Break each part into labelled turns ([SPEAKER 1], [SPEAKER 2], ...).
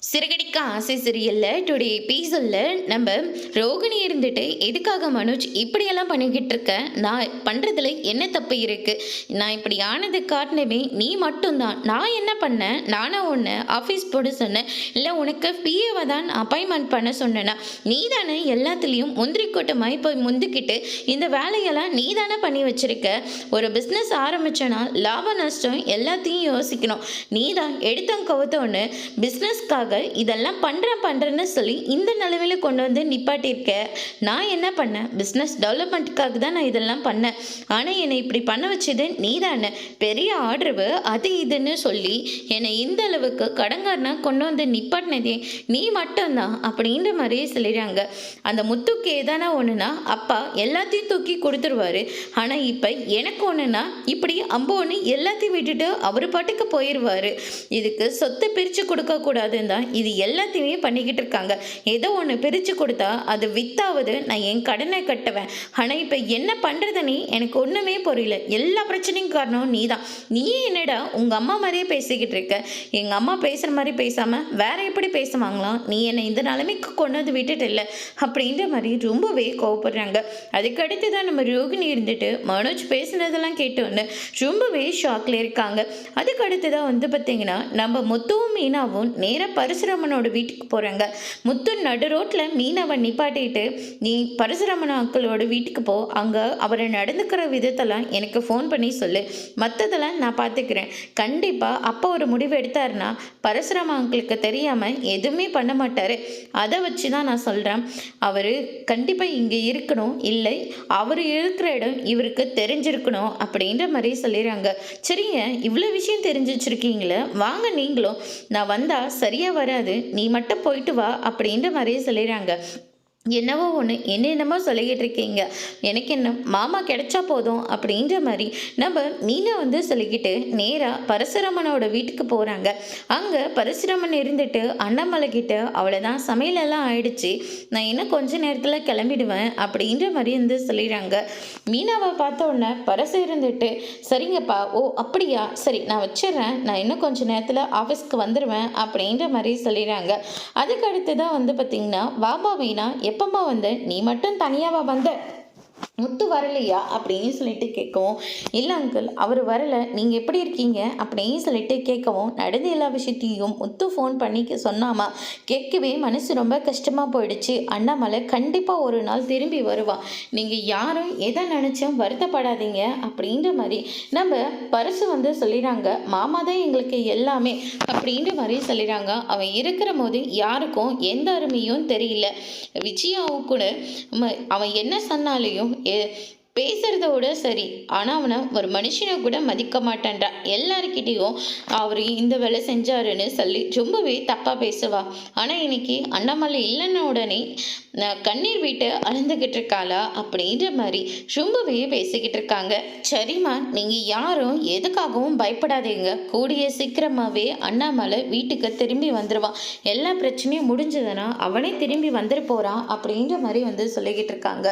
[SPEAKER 1] சிறகடிக்க ஆசை சீரியலில் டுடே எபிசோடில் நம்ம ரோகிணி இருந்துட்டு எதுக்காக மனோஜ் இப்படியெல்லாம் பண்ணிக்கிட்டு இருக்க, நான் பண்ணுறதுல என்ன தப்பு இருக்குது, நான் இப்படி ஆனது காரணமே நீ மட்டும்தான், நான் என்ன பண்ணேன், நானா ஒன்று ஆஃபீஸ் போட சொன்னேன், இல்லை உனக்கு பிஏவை தான் அப்பாயின்மெண்ட் பண்ண சொன்னேன்னா, நீ தானே எல்லாத்துலேயும் முந்திரி கூட்டமாய் போய் முந்திக்கிட்டு இந்த வேலையெல்லாம் நீ தானே பண்ணி வச்சிருக்க. ஒரு பிஸ்னஸ் ஆரம்பிச்சோன்னா லாப நஷ்டம் எல்லாத்தையும் யோசிக்கணும். நீ தான் எடுத்தவங்க கவுத்தவொன்று பிஸ்னஸ்க்காக இதெல்லாம் பண்ணுறேன்னு சொல்லி இந்த நிலமையில கொண்டு வந்து நிப்பாட்டியிருக்க. நான் என்ன பண்ணேன், பிஸ்னஸ் டெவலப்மெண்ட்டுக்காக தான் நான் இதெல்லாம் பண்ணேன். ஆனால் என்னை இப்படி பண்ண வச்சது நீ தானே, பெரிய ஆர்டரு அது இதுன்னு சொல்லி என்னை இந்த அளவுக்கு கடங்காரனா கொண்டு வந்து நிப்பாட்டினதே நீ மட்டும்தான் அப்படின்ற மாதிரியே சொல்லிடுறாங்க. அந்த முத்துக்கு எதானா ஒன்றுனா அப்பா எல்லாத்தையும் தூக்கி கொடுத்துருவாரு. ஆனால் இப்போ எனக்கு ஒன்றுனா இப்படி அம்பு ஒன்று எல்லாத்தையும் விட்டுட்டு அவர் பாட்டுக்கு போயிடுவார். இதுக்கு சொத்தை பிரித்து கொடுக்கக்கூடாதுன்னு தான் இது எல்லாத்தையுமே பண்ணிக்கிட்டு இருக்காங்க. ஏதோ ஒன்று பிரித்து கொடுத்தா அது வித்தாவது நான் என் கடனை கட்டுவேன். ஆனால் இப்போ என்ன பண்ணுறதுன்னு எனக்கு ஒன்றுமே புரியல. எல்லா பிரச்சனையும் காரணம் நீ தான். நீயே என்னடா உங்கள் அம்மா மாதிரியே பேசிக்கிட்டு இருக்க. எங்கள் அம்மா பேசுகிற மாதிரி பேசாமல் வேற எப்படி பேசுவாங்களாம். நீ என்னை இந்த நிலைமைக்கு கொண்டு வந்து விட்டுட்டு இல்லை அப்படின்ற மாதிரி ரொம்பவே கோவப்படுறாங்க. அதுக்கடுத்து தான் நம்ம ரோகிணி இருந்துட்டு மனோஜ் பேசுனதெல்லாம் கேட்டோன்னு ரொம்பவே ஷாக்கில் இருக்காங்க. அதுக்கடுத்து தான் வந்து பார்த்தீங்கன்னா நம்ம முத்துவும் மீனாவும் நேராக பரசுராமனோட வீட்டுக்கு போகிறாங்க. முத்து நடு ரோட்டில் மீனாவை நிப்பாட்டிட்டு நீ பரசுராமன் அக்களோட வீட்டுக்கு போ, அங்கே அவரை நடந்துக்கிற விதத்தெல்லாம் எனக்கு ஃபோன் பண்ணி சொல்லு, மற்றதெல்லாம் நான் பார்த்துக்கிறேன். கண்டிப்பாக அப்போ ஒரு முடிவு எடுத்தாருன்னா பரசுராம அங்கிளுக்கு தெரியாமல் எதுவுமே பண்ண மாட்டார். அதை வச்சு தான் நான் சொல்கிறேன், அவர் கண்டிப்பாக இங்கே இருக்கணும், இல்லை அவர் இருக்கிற இடம் இவருக்கு தெரிஞ்சிருக்கணும் அப்படின்ற மாதிரி சொல்லிடுறாங்க. சரிங்க, இவ்வளோ விஷயம் தெரிஞ்சு வச்சுருக்கீங்களே, வாங்க நீங்களும், நான் வந்தால் சரியாக வராது, நீ மட்டும் போயிட்டு வா அப்படின்ற மாதிரியே சொல்லிடுறாங்க. என்னவோ ஒன்று என்னென்னமோ சொல்லிக்கிட்டு இருக்கீங்க, எனக்கு என்ன மாமா கிடைச்சா போதும் அப்படின்ற மாதிரி நம்ம மீனை வந்து சொல்லிக்கிட்டு நேராக பரசுராமனோட வீட்டுக்கு போகிறாங்க. அங்கே பரசுராமன் இருந்துட்டு அண்ணாமலை கிட்ட அவ்வளோதான் சமையலெல்லாம் ஆயிடுச்சு, நான் இன்னும் கொஞ்ச நேரத்தில் கிளம்பிடுவேன் அப்படின்ற மாதிரி வந்து சொல்லிடுறாங்க. மீனாவை பார்த்த உடனே பரசு இருந்துட்டு சரிங்கப்பா, ஓ அப்படியா, சரி நான் வச்சிடுறேன், நான் இன்னும் கொஞ்சம் நேரத்தில் ஆஃபீஸ்க்கு வந்துடுவேன் அப்படின்ற மாதிரி சொல்லிடுறாங்க. அதுக்கு அடுத்து தான் வந்து பார்த்திங்கன்னா வாபா மீனா எப்பம்மா வந்த, நீ மட்டும் தனியாவா வந்த, முத்து வரலையா அப்படின்னு சொல்லிட்டு கேட்கவும், இல்லை அங்கிள் அவர் வரலை, நீங்கள் எப்படி இருக்கீங்க அப்படின்னு சொல்லிட்டு கேட்கவும், நடந்த எல்லா விஷயத்தையும் முத்து ஃபோன் பண்ணி சொன்னாமா. கேட்கவே மனசு ரொம்ப கஷ்டமாக போயிடுச்சு. அண்ணாமலை கண்டிப்பாக ஒரு நாள் திரும்பி வருவான், நீங்கள் யாரும் எதை நினச்சும் வருத்தப்படாதீங்க அப்படின்ற மாதிரி நம்ம பரிசு வந்து சொல்லிடுறாங்க. மாமா தான் எங்களுக்கு எல்லாமே அப்படின்ற மாதிரி சொல்லிடுறாங்க. அவன் இருக்கிற போது யாருக்கும் எந்த அருமையும் தெரியல. விஜயாவும் கூட அவன் என்ன சொன்னாலையும் பேசுறதோட சரி, ஆனால் அவனை ஒரு மனுஷனை கூட மதிக்க மாட்டான்டா. எல்லாருக்கிட்டேயும் அவர் இந்த வேலை செஞ்சாருன்னு சொல்லி ரொம்பவே தப்பாக பேசுவா. ஆனால் இன்னைக்கு அண்ணாமலை இல்லைன்னு உடனே நான் கண்ணீர் விட்டு அழுந்துக்கிட்டு இருக்காளா அப்படின்ற மாதிரி ரொம்பவே பேசிக்கிட்டு இருக்காங்க. சரிம்மா, நீங்கள் யாரும் எதுக்காகவும் பயப்படாதீங்க, கூடிய சீக்கிரமாகவே அண்ணாமலை வீட்டுக்கு திரும்பி வந்துடுவான், எல்லா பிரச்சனையும் முடிஞ்சதுன்னா அவனே திரும்பி வந்துட்டு போகிறான் அப்படின்ற மாதிரி வந்து சொல்லிக்கிட்டு இருக்காங்க.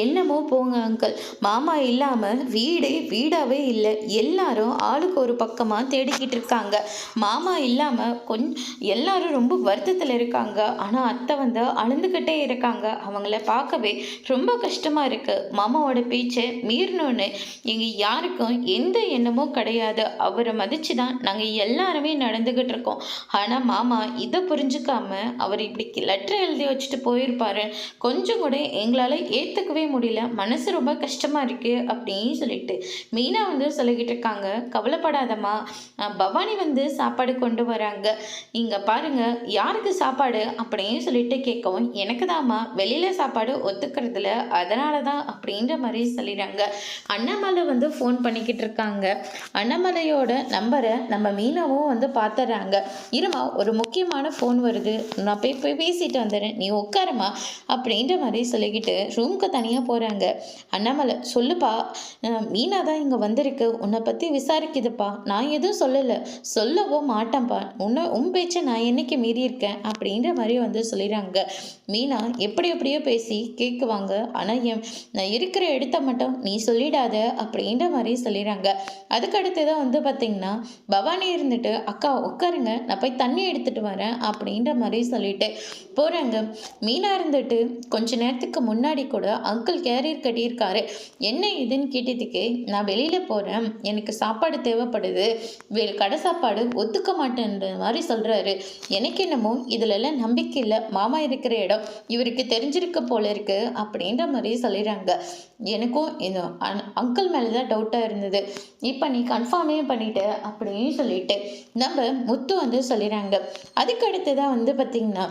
[SPEAKER 1] என்னமோ போங்க அங்கிள், மாமா இல்லாமல் வீடாகவே இல்லை, எல்லாரும் ஆளுக்கு ஒரு பக்கமாக தேடிக்கிட்டு இருக்காங்க. மாமா இல்லாமல் எல்லாரும் ரொம்ப வருத்தத்தில் இருக்காங்க. ஆனால் அத்தை வந்து அழுந்துக்கிட்டே இருக்காங்க. அவங்கள பார்க்கவே ரொம்ப கஷ்டமாக இருக்குது. மாமாவோட பேச்சை மீறினோன்னு எங்கள் யாருக்கும் எந்த எண்ணமும் கிடையாது, அவரை மதித்து தான் நாங்கள் எல்லாருமே நடந்துக்கிட்டு இருக்கோம். ஆனால் மாமா இதை புரிஞ்சுக்காம அவர் இப்படி லெட்டர் எழுதி வச்சுட்டு போயிருப்பாரு, கொஞ்சம் கூட எங்களால் ஏற்றுக்கவே முடியல, மனசு ரொம்ப கஷ்டமாக இருக்குது அப்படின்னு சொல்லிட்டு மீனா வந்து சொல்லிக்கிட்டு இருக்காங்க. கவலைப்படாதம்மா, பவானி வந்து சாப்பாடு கொண்டு வராங்க, இங்கே பாருங்க யாருக்கு சாப்பாடு அப்படின்னு சொல்லிட்டு கேட்கவும், எனக்கு தாம்மா வெளியில் சாப்பாடு ஒத்துக்கிறதுல, அதனால தான் அப்படின்ற மாதிரி சொல்லிடுறாங்க. அண்ணாமலை வந்து ஃபோன் பண்ணிக்கிட்டு இருக்காங்க. அண்ணாமலையோட நம்பரை நம்ம மீனாவும் வந்து பார்த்துறாங்க. இருமா, ஒரு முக்கியமான ஃபோன் வருது, நான் போய் பேசிட்டு வந்துடுறேன், நீ உட்காரமா அப்படின்ற மாதிரி சொல்லிக்கிட்டு ரூமுக்கு தனியாக போகிறாங்க. அண்ணாமலை அண்ணாமலை சொல்லுப்பா, மீனா தான் இங்கே வந்திருக்கு, உன்னை பற்றி விசாரிக்குதுப்பா. நான் எதுவும் சொல்லலை, சொல்லவோ மாட்டேன்ப்பா. உன் பேச்சை நான் என்னைக்கு மீறியிருக்கேன் அப்படின்ற மாதிரி வந்து சொல்லிடுறாங்க. மீனா எப்படி எப்படியோ பேசி கேட்குவாங்க. ஆனால் நான் இருக்கிற இடத்த மட்டும் நீ சொல்லிடாத அப்படின்ற மாதிரி சொல்லிடுறாங்க. அதுக்கடுத்து தான் வந்து பார்த்திங்கன்னா பவானி இருந்துட்டு, அக்கா உட்காருங்க, நான் போய் தண்ணி எடுத்துகிட்டு வரேன் அப்படின்ற மாதிரி சொல்லிட்டு போகிறாங்க. மீனா இருந்துட்டு கொஞ்ச நேரத்துக்கு முன்னாடி கூட அங்கிள் கேரியர் கட்டியிருக்காரு. என்ன இதுன்னு கேட்டதுக்கு, நான் வெளியில் போகிறேன், எனக்கு சாப்பாடு தேவைப்படுது, கடை சாப்பாடு ஒத்துக்க மாட்டேன்ற மாதிரி சொல்கிறாரு. எனக்கு என்னமோ இதிலெல்லாம் நம்பிக்கை இல்லை, மாமா இருக்கிற இடம் இவருக்கு தெரிஞ்சிருக்க போல இருக்கு அப்படின்ற மாதிரி சொல்லிடுறாங்க. எனக்கும் இந்த அங்கிள் மேலே தான் டவுட்டாக இருந்தது, இப்போ நீ கன்ஃபார்மே பண்ணிட்ட அப்படின்னு சொல்லிட்டு நம்ம முத்து வந்து சொல்லிடுறாங்க. அதுக்கு அடுத்து தான் வந்து பார்த்திங்கன்னா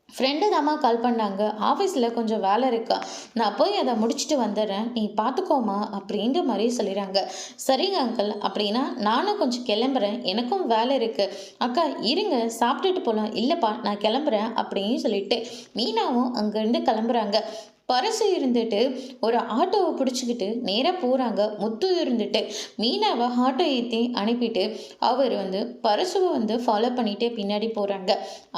[SPEAKER 1] ஃப்ரெண்டு தாம்மா கால் பண்ணாங்க, ஆஃபீஸில் கொஞ்சம் வேலை இருக்கா, நான் போய் அதை முடிச்சுட்டு வந்துடுறேன், நீ பார்த்துக்கோமா அப்படின்ற மாதிரி சொல்லிடுறாங்க. சரிங்க அங்கிள், அப்படின்னா நானும் கொஞ்சம் கிளம்புறேன், எனக்கும் வேலை இருக்குது. அக்கா இருங்க சாப்பிட்டுட்டு போகலாம். இல்லைப்பா நான் கிளம்புறேன் அப்படின்னு சொல்லிட்டு மீனாவும் அங்கேருந்து கிளம்புறாங்க. பரசு இருந்துட்டு ஒரு ஆட்டோவை பிடிச்சிக்கிட்டு நேராக போகிறாங்க. முத்து இருந்துட்டு மீனாவை ஆட்டோ ஏற்றி அனுப்பிட்டு அவர் வந்து பரசுவை வந்து ஃபாலோ பண்ணிகிட்டே பின்னாடி போகிறாங்க.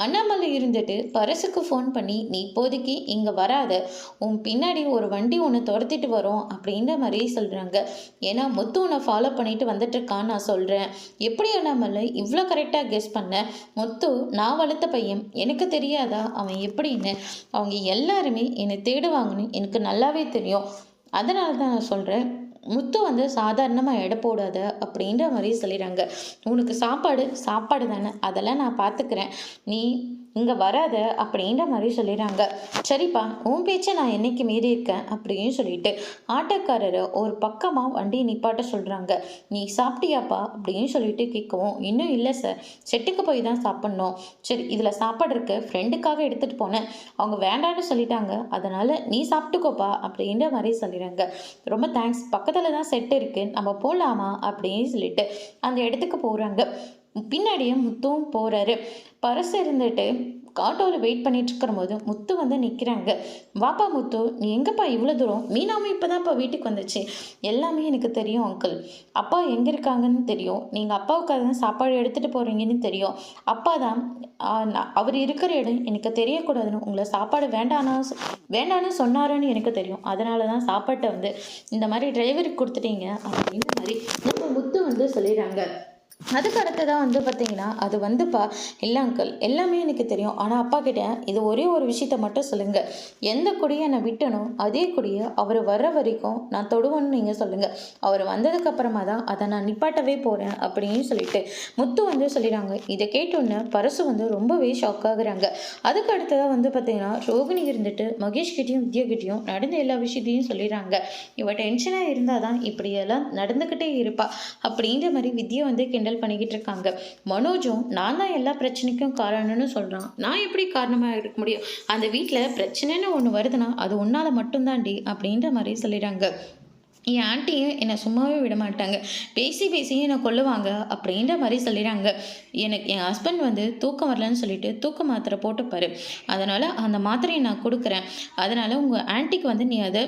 [SPEAKER 1] அண்ணாமலை இருந்துட்டு பரசுக்கு ஃபோன் பண்ணி, நீ இப்போதைக்கு இங்கே வராத, உன் பின்னாடி ஒரு வண்டி ஒன்று துரத்திட்டு வரும் அப்படின்ற மாதிரி சொல்கிறாங்க. ஏன்னா முத்து உன்னை ஃபாலோ பண்ணிட்டு வந்துட்டுருக்கான்னு நான் சொல்கிறேன். எப்படி அண்ணாமலை இவ்வளோ கரெக்டாக கெஸ் பண்ண? முத்து நான் வளர்த்த பையன், எனக்கு தெரியாதா அவன் எப்படின்னு? அவங்க எல்லாருமே என்னை தேடுவாங்கன்னு எனக்கு நல்லாவே தெரியும். அதனால தான் நான் சொல்கிறேன், முத்து வந்து சாதாரணமாக எடை போடாத அப்படின்ற மாதிரி சொல்லிடுறாங்க. உனக்கு சாப்பாடு சாப்பாடு தானே, அதெல்லாம் நான் பார்த்துக்கிறேன், நீ இங்கே வராத அப்படின்ற மாதிரி சொல்லிடுறாங்க. சரிப்பா உன் பேச்சை நான் என்னைக்கு மீறி இருக்கேன் அப்படின்னு சொல்லிட்டு ஆட்டோக்காரரை ஒரு பக்கமாக வண்டியை நிப்பாட்ட சொல்கிறாங்க. நீ சாப்பிட்டியாப்பா அப்படின்னு சொல்லிட்டு கேட்கவும், இன்னும் இல்லை சார், செட்டுக்கு போய் தான் சாப்பிட்ணும். சரி இதில் சாப்பாடு இருக்கு, ஃப்ரெண்டுக்காக எடுத்துகிட்டு போனேன், அவங்க வேண்டான்னு சொல்லிட்டாங்க, அதனால் நீ சாப்பிட்டுக்கோப்பா அப்படின்ற மாதிரி சொல்லிடுறாங்க. ரொம்ப தேங்க்ஸ், பக்கத்தில் தான் செட்டு இருக்குது, நம்ம போகலாமா அப்படின்னு சொல்லிட்டு அந்த இடத்துக்கு போகிறாங்க. பின்னாடியே முத்துவும் போகிறாரு. பரசு இருந்துட்டு ஆட்டோவில் வெயிட் பண்ணிட்டு இருக்கிற போது முத்து வந்து நிற்கிறாங்க. வாப்பா முத்து, நீ எங்கப்பா இவ்வளோ தூரம்? மீனாவும் இப்போ தான்ப்பா வீட்டுக்கு வந்துச்சு. எல்லாமே எனக்கு தெரியும் அங்கிள், அப்பா எங்கே இருக்காங்கன்னு தெரியும், நீங்கள் அப்பாவுக்காக தான் சாப்பாடு எடுத்துகிட்டு போகிறீங்கன்னு தெரியும். அப்பா தான் அவர் இருக்கிற இடம் எனக்கு தெரியக்கூடாதுன்னு உங்களை சாப்பாடு வேண்டான்னு சொன்னாருன்னு எனக்கு தெரியும். அதனால தான் சாப்பாட்டை வந்து இந்த மாதிரி டிரைவருக்கு கொடுத்துட்டீங்க அப்படின்ற மாதிரி நம்ம முத்து வந்து சொல்லிடுறாங்க. அதுக்கு அடுத்ததான் வந்து பார்த்தீங்கன்னா, அது வந்துப்பா இல்லை அங்கிள் எல்லாமே எனக்கு தெரியும், ஆனால் அப்பா கிட்ட இது ஒரே ஒரு விஷயத்த மட்டும் சொல்லுங்கள், எந்த கொடியை நான் விட்டனோ அதே கொடியை அவர் வர்ற வரைக்கும் நான் தொடுவேன்னு நீங்கள் சொல்லுங்கள், அவர் வந்ததுக்கப்புறமா தான் அதை நான் நிப்பாட்டவே போகிறேன் அப்படின்னு சொல்லிட்டு முத்து வந்து சொல்லிடுறாங்க. இதை கேட்டோன்னே பரசு வந்து ரொம்பவே ஷாக் ஆகுறாங்க. அதுக்கு அடுத்ததாக வந்து பார்த்தீங்கன்னா ரோகிணி இருந்துட்டு மகேஷ் கிட்டேயும் வித்யா கிட்டேயும் நடந்த எல்லா விஷயத்தையும் சொல்லிடுறாங்க. இவ டென்ஷனாக இருந்தால் தான் இப்படியெல்லாம் நடந்துக்கிட்டே இருப்பா அப்படின்ற மாதிரி வித்யா வந்து கிண்டல் பண்ணிக்கிட்டு இருக்காங்க. மனோஜும் நான் தான் எல்லா பிரச்சனைக்கும் காரணம்னு சொல்றான். நான் எப்படி காரணமா இருக்க முடியும்? அந்த வீட்டில் பிரச்சனைன்னு ஒன்று வருதுன்னா அது உன்னால மட்டும்தான்டி அப்படின்ற மாதிரி சொல்லிடுறாங்க. என் ஆண்டியும் என்னை சும்மாவே விட மாட்டாங்க, பேசி பேசியே என்னை கொல்லுவாங்க அப்படின்ற மாதிரி சொல்லிடுறாங்க. எனக்கு என் ஹஸ்பண்ட் வந்து தூக்கம் வரலன்னு சொல்லிட்டு தூக்க மாத்திரை போட்டுப்பாரு, அதனால் அந்த மாத்திரையை நான் கொடுக்குறேன், அதனால் உங்கள் ஆன்ட்டிக்கு வந்து நீ அதை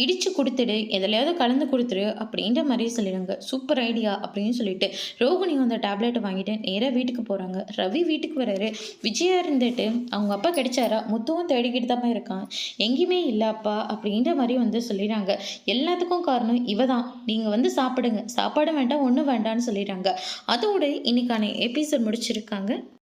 [SPEAKER 1] இடித்து கொடுத்துடு, எதுலையாவது கலந்து கொடுத்துரு அப்படின்ற மாதிரி சொல்லிடுறாங்க. சூப்பர் ஐடியா அப்படின்னு சொல்லிட்டு ரோகிணி அந்த டேப்லெட்டை வாங்கிட்டு நேராக வீட்டுக்கு போகிறாங்க. ரவி வீட்டுக்கு வர்றாரு. விஜயா இருந்துட்டு அவங்க அப்பா கிடைச்சாரா, முத்துவும் தேடிக்கிட்டு தான் இருக்கான், எங்கேயுமே இல்லை அப்பா அப்படின்ற மாதிரி வந்து சொல்லிடுறாங்க. எல்லாத்துக்கும் காரணம் இவ தான், நீங்கள் வந்து சாப்பிடுங்க, சாப்பாடு வேண்டாம் ஒன்றும் வேண்டான்னு சொல்லிடுறாங்க. அதோட இன்னைக்கான எபிசோட் முடிச்சிருக்காங்க.